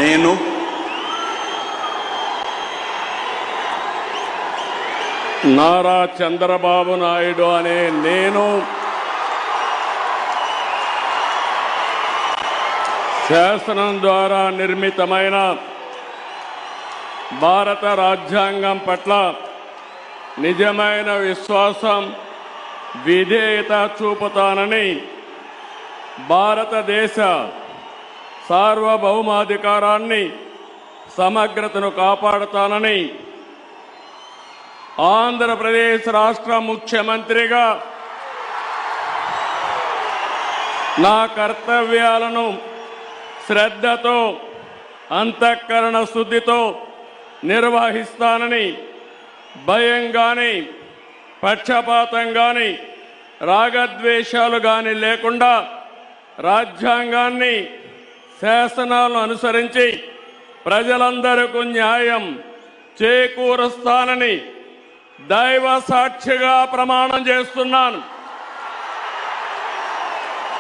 నేను నారా చంద్రబాబు నాయుడు అనే నేను శాసనం ద్వారా నిర్మితమైన భారత రాజ్యాంగం పట్ల నిజమైన విశ్వాసం విధేయత చూపుతానని భారతదేశ సార్వభౌమాధికారాన్ని సమగ్రతను కాపాడుతానని ఆంధ్రప్రదేశ్ రాష్ట్ర ముఖ్యమంత్రిగా నా కర్తవ్యాలను శ్రద్ధతో అంతఃకరణ శుద్ధితో నిర్వహిస్తానని భయం గాని పక్షపాతం గాని రాగద్వేషాలు గాని లేకుండా రాజ్యాంగాన్ని శాసనాలను అనుసరించి ప్రజలందరికీ న్యాయం చేకూరుస్తానని దైవ సాక్షిగా ప్రమాణం చేస్తున్నాను.